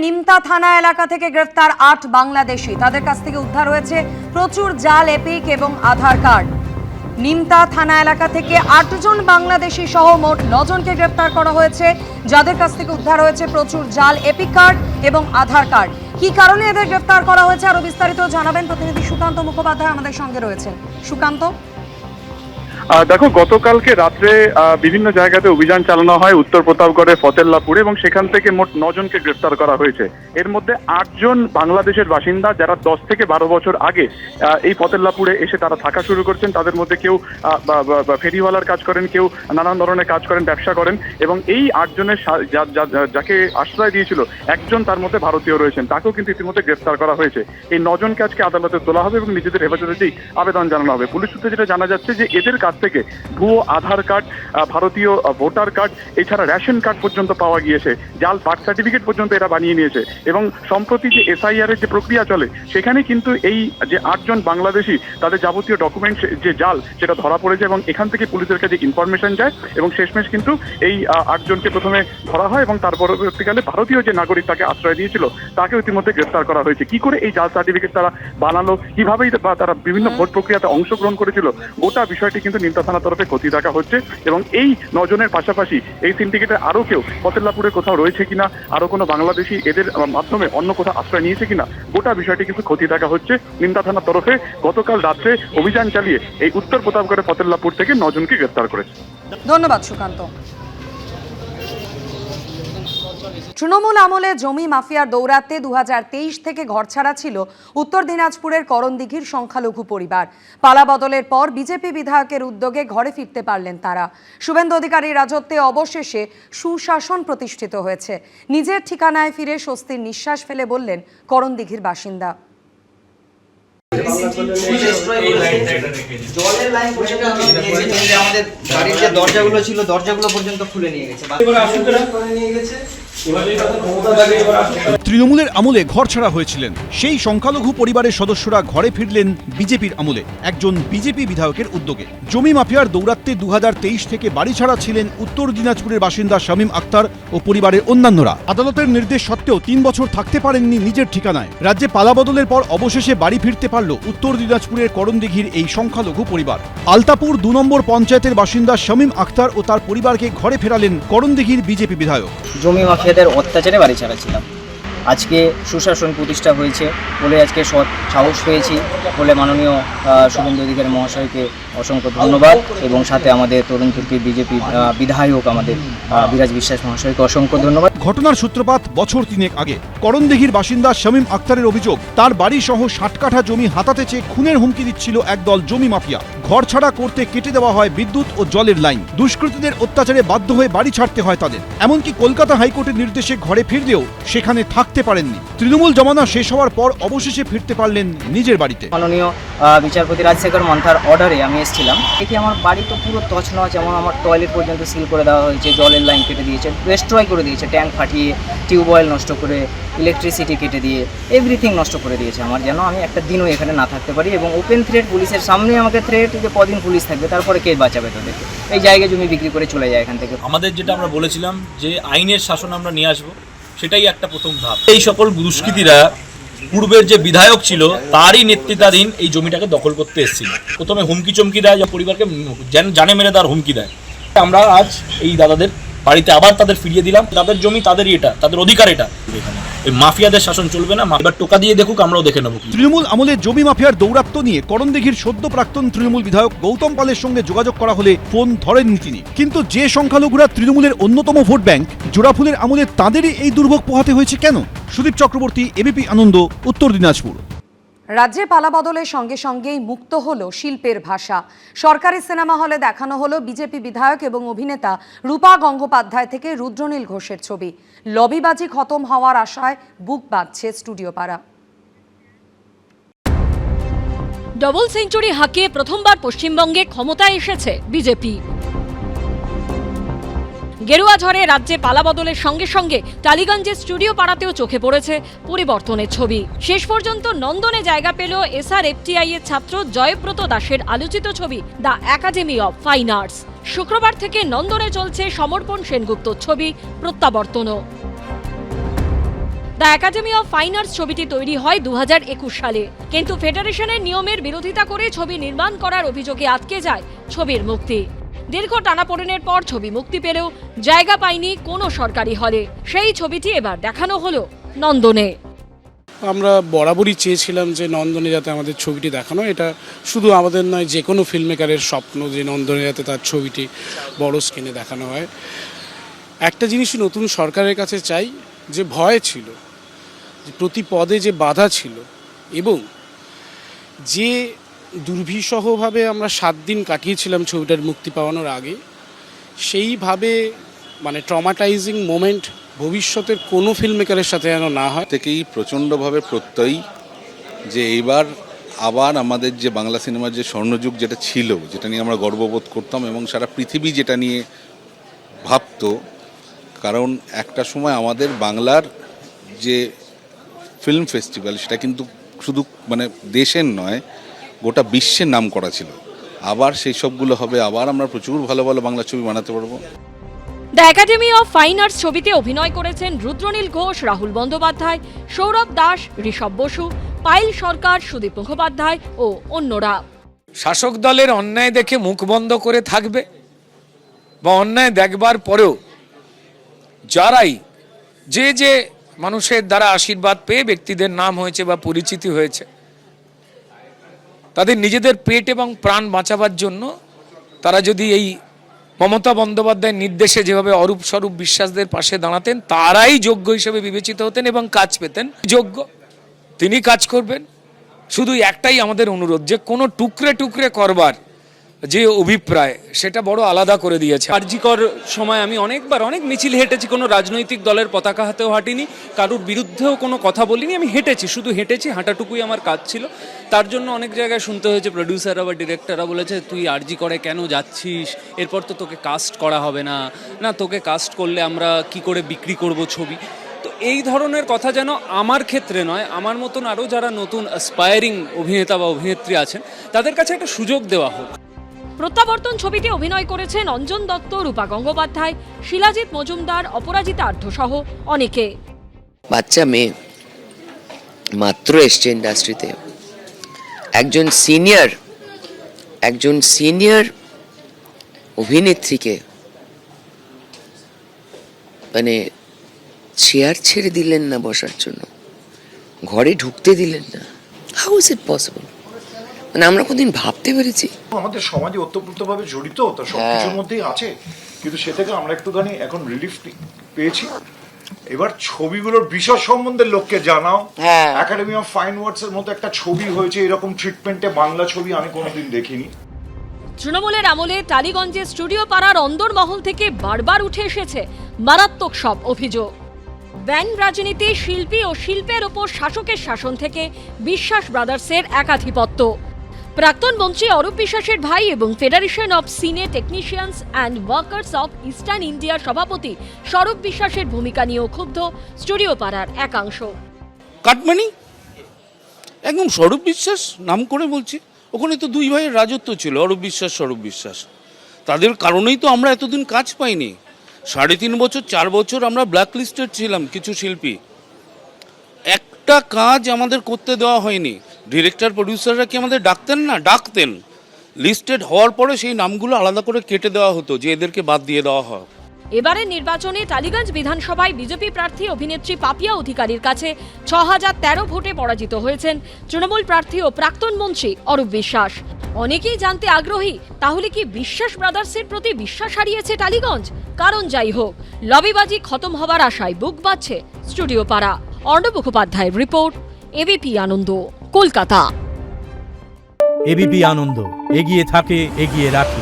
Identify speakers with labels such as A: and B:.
A: নিমতা থানা এলাকা থেকে গ্রেফতার ৮ বাংলাদেশি। তাদের কাছ থেকে উদ্ধার হয়েছে প্রচুর জাল এপিক এবং আধার কার্ড। নিমতা থানা এলাকা থেকে ৮ জন বাংলাদেশি সহ মোট ৯ জনকে গ্রেফতার করা হয়েছে, যাদের কাছ থেকে উদ্ধার হয়েছে প্রচুর জাল এপিক কার্ড এবং আধার কার্ড। কি কারণে এদের গ্রেফতার করা হয়েছে আরো বিস্তারিত জানাবেন প্রতিনিধি সুকান্ত মুখোপাধ্যায় আমাদের সঙ্গে রয়েছেন। সুকান্ত,
B: দেখো, গতকালকে রাত্রে বিভিন্ন জায়গাতে অভিযান চালানো হয় উত্তর প্রতাপগড়ের ফতেল্লাপুরে, এবং সেখান থেকে মোট ৯ জনকে গ্রেফতার করা হয়েছে। এর মধ্যে ৮ জন বাংলাদেশের বাসিন্দা, যারা 10 থেকে 12 বছর আগে এই ফতেল্লাপুরে এসে তারা থাকা শুরু করছেন। তাদের মধ্যে কেউ ফেরিওয়ালার কাজ করেন, কেউ নানান ধরনের কাজ করেন, ব্যবসা করেন, এবং এই ৮ জনের যাকে আশ্রয় দিয়েছিল একজন তার মধ্যে ভারতীয় রয়েছেন, তাকেও কিন্তু ইতিমধ্যে গ্রেফতার করা হয়েছে। এই ৯ জনকে আজকে আদালতে তোলা হবে এবং নিজেদের হেফাজতে আবেদন জানানো হবে। পুলিশ সূত্রে যেটা জানা যাচ্ছে যে এদের কাছ থেকে ভুয়ো আধার কার্ড, ভারতীয় ভোটার কার্ড, এছাড়া রেশন কার্ড পর্যন্ত পাওয়া গিয়েছে, জাল বার্থ সার্টিফিকেট পর্যন্ত এরা বানিয়ে নিয়েছে। এবং সম্প্রতি যে এসআইআর এর যে প্রক্রিয়া চলে, সেখানে কিন্তু এই যে ৮ জন বাংলাদেশি, তাদের যাবতীয় ডকুমেন্টস যে জাল, সেটা ধরা পড়েছে এবং এখান থেকে পুলিশের কাছে ইনফরমেশন যায় এবং শেষমেশ কিন্তু এই ৮ জনকে প্রথমে ধরা হয় এবং তার পরবর্তীকালে ভারতীয় যে নাগরিক তাকে আশ্রয় দিয়েছিল তাকেও ইতিমধ্যে গ্রেফতার করা হয়েছে। কি করে এই জাল সার্টিফিকেট তারা বানালো, কিভাবেই তারা বিভিন্ন ভোট প্রক্রিয়াতে অংশগ্রহণ করেছিল, গোটা বিষয়টি কিন্তু নিমতা থানার তরফে খতিয়ে দেখা হচ্ছে। এবং এই ৯ জনের পাশাপাশি এই সিন্ডিকেটের আরো কেউ ফতেল্লাপুরে কোথাও রয়েছে কিনা, আরো কোনো বাংলাদেশি এদের মাধ্যমে অন্য কোথাও আশ্রয় নিয়েছে কিনা, গোটা বিষয়টি কিন্তু খতিয়ে দেখা হচ্ছে। নিমতা থানার তরফে গতকাল রাত্রে অভিযান চালিয়ে এই উত্তর প্রতাপগড়ের ফতেল্লাপুর থেকে ৯ জনকে গ্রেফতার করেছে।
A: ধন্যবাদ সুকান্ত। তৃণমূল আমলে জমি মাফিয়ার দৌরাত্মে 2023 থেকে ঘরছাড়া ছিল উত্তর দিনাজপুরের করণদিঘির সংখ্যালঘু পরিবার। পালা বদলের পর বিজেপি বিধায়কের উদ্যোগে ঘরে ফিরতে পারলেন তারা। শুভেন্দু অধিকারীর রাজত্বে অবশেষে সুশাসন প্রতিষ্ঠিত হয়েছে। নিজের ঠিকানায় ফিরে স্বস্তির নিঃশ্বাস ফেলে বললেন করণদিঘির বাসিন্দা।
C: জলের লাইন আমাদের বাড়ির যে দরজাগুলো ছিল, দরজাগুলো পর্যন্ত খুলে নিয়ে গেছে।
D: তৃণমূলের আমলে ঘর ছাড়া হয়েছিলেন সেই সংখ্যালঘু পরিবারের সদস্যরা ঘরে ফিরলেন বিজেপির আমলে একজন বিজেপি বিধায়কের উদ্যোগে। জমি মাফিয়ার দৌরাত্মে 2023 থেকে বাড়ি ছাড়া ছিলেন উত্তর দিনাজপুরের বাসিন্দা শামীম আক্তার ও পরিবারের অন্যান্যরা। আদালতের নির্দেশ সত্ত্বেও 3 বছর থাকতে পারেননি নিজের ঠিকানায়। রাজ্যে পালাবদলের পর অবশেষে বাড়ি ফিরতে পারল উত্তর দিনাজপুরের করণদিঘির এই সংখ্যালঘু পরিবার। আলতাপুর 2 নম্বর পঞ্চায়েতের বাসিন্দা শামীম আক্তার ও তার পরিবারকে ঘরে ফেরালেন করণদিঘির বিজেপি বিধায়ক।
C: জমি মাফিয়াদের অত্যাচারে বাড়ি ছাড়া ছিলাম, আজকে সুশাসন প্রতিষ্ঠা হয়েছে বলে আজকে সাহস পেয়েছি বলে মাননীয় শুভেন্দু অধিকারী মহাশয়কে অসংখ্য ধন্যবাদ, এবং সাথে আমাদের তরুণ তুর্কির বিজেপি বিধায়ক আমাদের বিরাজ বিশ্বাস মহাশয়কে অসংখ্য ধন্যবাদ।
D: ঘটনার সূত্রপাত বছর 3 আগে। করণদিঘির বাসিন্দা শামীম আক্তারের অভিযোগ, তার বাড়ি সহ 60 কাঠা জমি হাতাতে চেয়ে খুনের হুমকি দিচ্ছিল একদল জমি মাফিয়া। ঘর ছাড়া করতে কেটে দেওয়া হয় বিদ্যুৎ ও জলের লাইন। দুষ্কৃতীদের অত্যাচারে বাধ্য হয়ে বাড়ি ছাড়তে হয় তাদের। এমনকি কলকাতা হাইকোর্টের নির্দেশে ঘরে ফিরলেও সেখানে থাকতে পারেননি। তৃণমূল জমানা শেষ হওয়ার পর অবশেষে ফিরতে পারলেন নিজের বাড়িতে।
C: মাননীয় বিচারপতি রাজশেখর মান্থার অর্ডারে আমি এসেছিলাম। দেখি আমার বাড়ি তো পুরো তছনছ, যেমন আমার টয়লেট পর্যন্ত সিল করে দেওয়া হয়েছে, জলের লাইন কেটে দিয়েছে, ডিস্ট্রয় করে দিয়েছে, ট্যাঙ্ক ফাটিয়ে টিউবওয়েল নষ্ট করে, ইলেকট্রিসিটি কেটে দিয়ে এভরিথিং নষ্ট করে দিয়েছে আমার, যেন আমি একটা দিনও এখানে না থাকতে পারি। এবং ওপেন থ্রেট, পুলিশের সামনে আমাকে থ্রেট যে কদিন পুলিশ থাকবে, তারপরে কে বাঁচাবে তাদেরকে। এই জায়গায় জমি বিক্রি করে চলে যায় এখান থেকে।
E: আমাদের যেটা আমরা বলেছিলাম যে আইনের শাসন আমরা নিয়ে আসবো, সেটাই একটা প্রথম ধাপ। এই সকল দুষ্কৃতীরা পূর্বের যে বিধায়ক ছিল তারই নেতৃত্বাধীন এই জমিটাকে দখল করতে এসেছিল। প্রথমে হুমকি চমকি দেয়, যে পরিবারকে জানে মেরে তার হুমকি দেয়। আমরা আজ এই দাদাদের বাড়িতে আবার তাদের ফিরিয়ে দিলাম। তাদের জমি তাদেরই, এটা তাদের অধিকার। এটা এখানে এই মাফিয়াদের শাসন চলবে না। এবার টোকা দিয়ে দেখুক, আমরাও দেখে নেব।
D: তৃণমূল আমলে জমি মাফিয়ার দৌরাত্ম্য নিয়ে করণদিঘির সদ্য প্রাক্তন তৃণমূল বিধায়ক গৌতম পালের সঙ্গে যোগাযোগ করা হলে ফোন ধরেননি তিনি। কিন্তু যে সংখ্যালঘুরা তৃণমূলের অন্যতম ভোট ব্যাংক, জোড়াফুলের আমলে তাদেরই এই দুর্ভোগ পোহাতে হয়েছে কেন? সুদীপ চক্রবর্তী, এবিপি আনন্দ, উত্তর দিনাজপুর।
A: রাজ্যে পালাবদলের সঙ্গে সঙ্গেই মুক্ত হলো শিল্পের ভাষা। সরকারি সিনেমা হলে দেখানো হলো বিজেপি বিধায়ক এবং অভিনেতা রূপা গঙ্গোপাধ্যায় থেকে রুদ্রনীল ঘোষের ছবি। লবিবাজি খতম হওয়ার আশায় বুক বাঁধছে স্টুডিও পাড়া।
F: ডবল সেঞ্চুরি হাঁকিয়ে প্রথমবার পশ্চিমবঙ্গে ক্ষমতায় এসেছে বিজেপি। গেরুয়া ঝড়ে রাজ্যে পালাবদলের সঙ্গে সঙ্গে টালিগঞ্জের স্টুডিও পাড়াতেও চোখে পড়েছে পরিবর্তনের ছবি। শেষ পর্যন্ত নন্দনে জায়গা পেল SRFTI এর ছাত্র জয়ব্রত দাসের আলোচিত ছবি the academy of fine arts. শুক্রবার থেকে নন্দনে চলছে সমর্পণ সেনগুপ্তর ছবি প্রত্যাবর্তনও। The academy of fine arts ছবিটি তৈরি হয় 2021 সালে, কিন্তু ফেডারেশনের নিয়মের বিরোধিতা করে ছবি নির্মাণ করার অভিযোগে আটকে যায় ছবির মুক্তি। দীর্ঘ টানাপোড়েনের পর ছবি মুক্তি পেলেও জায়গা পায়নি কোনো সরকারি হলে। সেই ছবিটি এবার দেখানো হলো নন্দনে।
G: আমরা বরাবরই চেয়েছিলাম যে নন্দনে যাতে আমাদের ছবিটি দেখানো, এটা শুধু আমাদের নয়, যে কোনো ফিল্ম মেকারের স্বপ্ন যে নন্দনে যাতে তার ছবিটি বড় স্ক্রিনে দেখানো হয়। একটা জিনিসই নতুন সরকারের কাছে চাই, যে ভয় ছিল, যে প্রতি পদে যে বাধা ছিল, এবং যে দুর্বিষহভাবে আমরা 7 দিন কাটিয়েছিলাম ছবিটার মুক্তি পাওয়ানোর আগে, সেইভাবে মানে ট্রমাটাইজিং মোমেন্ট ভবিষ্যতের কোনো ফিল্ম মেকারের সাথে যেন না হয়।
H: থেকেই প্রচণ্ডভাবে প্রত্যয়ী যে এইবার আবার আমাদের যে বাংলা সিনেমার যে স্বর্ণযুগ যেটা ছিল, যেটা নিয়ে আমরা গর্ববোধ করতাম এবং সারা পৃথিবী যেটা নিয়ে ভাবতো, কারণ একটা সময় আমাদের বাংলার যে ফিল্ম ফেস্টিভ্যাল সেটা কিন্তু শুধু মানে দেশের নয়, গোটা বিশ্বের নাম করা ছিল। আবার সেই সবগুলো হবে, আবার আমরা প্রচুর ভালো ভালো বাংলা ছবি বানাতে পারবো।
F: The academy of fine arts ছবিতে অভিনয় করেছেন রুদ্রনীল ঘোষ, রাহুল বন্দ্যোপাধ্যায়, সৌরভ দাস, ঋষভ বসু, পায়েল সরকার, সুদীপ মুখোপাধ্যায় ও অন্যরা।
I: শাসক দলের অন্যায় দেখে মুখ বন্ধ করে থাকবে বা অন্যায় দেখবার পরেও যারাই যে মানুষের দ্বারা আশীর্বাদ পেয়ে ব্যক্তিদের নাম হয়েছে বা পরিচিতি হয়েছে, তাদের নিজেদের পেট এবং প্রাণ বাঁচাবার জন্য তারা যদি এই মমতা বন্দ্যোপাধ্যায়ের নির্দেশে যেভাবে অরূপ স্বরূপ বিশ্বাসদের পাশে দাঁড়াতেন, তারাই যোগ্য হিসেবে বিবেচিত হতেন এবং কাজ পেতেন। যোগ্য তিনি কাজ করবেন। শুধু একটাই আমাদের অনুরোধ, যে কোনো টুকরে টুকরে করবার যে অভিপ্রায়, সেটা বড় আলাদা করে দিয়েছে।
J: কার্যকর সময় আমি অনেক মিছিল হেঁটেছি, কোনো রাজনৈতিক দলের পতাকা হাতেও হাঁটিনি, কারোর বিরুদ্ধেও কোনো কথা বলিনি, আমি হেঁটেছি, শুধু হেঁটেছি, হাঁটাটুকুই আমার কাজ ছিল। তার জন্য অনেক জায়গায় শুনতে হয়েছে, প্রডিউসাররা বা ডিরেক্টররা বলেছে তুই আরজি করে কেন যাচ্ছিস, এরপর তো তোকে কাস্ট করা হবে না, না তোকে কাস্ট করলে আমরা কি করে বিক্রি করব ছবি। তো এই ধরনের কথা যেন আমার ক্ষেত্রে নয়, আমার মতন আরও যারা নতুন অ্যাসপায়ারিং অভিনেতা বা অভিনেত্রী আছেন তাদের কাছে একটা সুযোগ দেওয়া হোক।
F: প্রত্যাবর্তন ছবিতে অভিনয় করেছেন অঞ্জন দত্ত, রূপা গঙ্গোপাধ্যায়, শিলাজিৎ মজুমদার, অপরাজিতা আর্ধ সহ অনেকে।
K: বাচ্চা মেয়ে মাত্র এসছে ইন্ডাস্ট্রিতে, একজন সিনিয়র অভিনেত্রীকে মানে চেয়ার ছেড়ে দিলেন না বসার জন্য, ঘরে ঢুকতে দিলেন না। How is it possible? মানে আমরা কোনদিন ভাবতে পেরেছি?
L: আমাদের সমাজে ওতপ্রোতভাবে জড়িত, তো সবকিছুর মধ্যেই আছে, কিন্তু সে থেকে আমরা একটুখানি এখন রিলিফ পেয়েছি। এবার ছবিগুলোর বিষয় সম্বন্ধে লোককে জানাও। একাডেমি অফ ফাইন আর্টস এর মতো একটা ছবি হয়েছে, এরকম ট্রিটমেন্টে বাংলা ছবি আমি কোনোদিন দেখিনি।
F: তৃণমূলের আমলে টালিগঞ্জের স্টুডিও পাড়ার অন্দরমহল থেকে বারবার উঠে এসেছে মারাত্মক সব অভিযোগ। ব্যান্ড রাজনীতি, শিল্পী ও শিল্পের ওপর শাসকের শাসন থেকে বিশ্বাস ব্রাদার্সের একাধিপত্য। প্রাক্তন মন্ত্রী অরূপ বিশ্বাসের ভাই এবং ফেডারেশন অফ সিনে technicians and workers of eastern ইন্ডিয়ার সভাপতি স্বরূপ বিশ্বাসের ভূমিকা নিয়েও ক্ষুব্ধ স্টুডিও পাড়ার একাংশ।
G: কাটমানি একদম স্বরূপ বিশ্বাস নাম করে বলছি, ওখানে তো 2 ভাইয়ের রাজত্ব ছিল, অরূপ বিশ্বাস, স্বরূপ বিশ্বাস। তাদের কারণেই তো আমরা এতদিন কাজ পাইনি। 3.5 বছর 4 বছর আমরা ব্ল্যাক লিস্টেড ছিলাম। কিছু শিল্পী, একটা কাজ আমাদের করতে দেওয়া হয়নি। ডিরেক্টর প্রডিউসাররা কি আমাদের ডাকতেন না? ডাকতেন। লিস্টেড হওয়ার পরে সেই নামগুলো আলাদা করে কেটে দেওয়া হতো, যে এদেরকে বাদ দিয়ে দেওয়া হয়।
F: এবারের নির্বাচনে টালিগঞ্জ বিধানসভায় বিজেপি প্রার্থী অভিনেত্রী পাপিয়া অধিকারীর কাছে 6013 ভোটে পরাজিত হয়েছেন তৃণমূল প্রার্থী ও প্রাক্তন মন্ত্রী অরূপ বিশ্বাস। অনেকেই জানতে আগ্রহী, তাহলে কি বিশ্বাস ব্রাদার্সের প্রতি বিশ্বাস হারিয়েছে টালিগঞ্জ? কারণ যাই হোক, লবিবাজি খতম হবার আশায় বুক বাজছে স্টুডিও পাড়া। অর্ণব মুখোপাধ্যায়ের রিপোর্ট, এবিপি আনন্দ, কলকাতা।
M: এবিপি আনন্দ, এগিয়ে থাকে, এগিয়ে রাখে।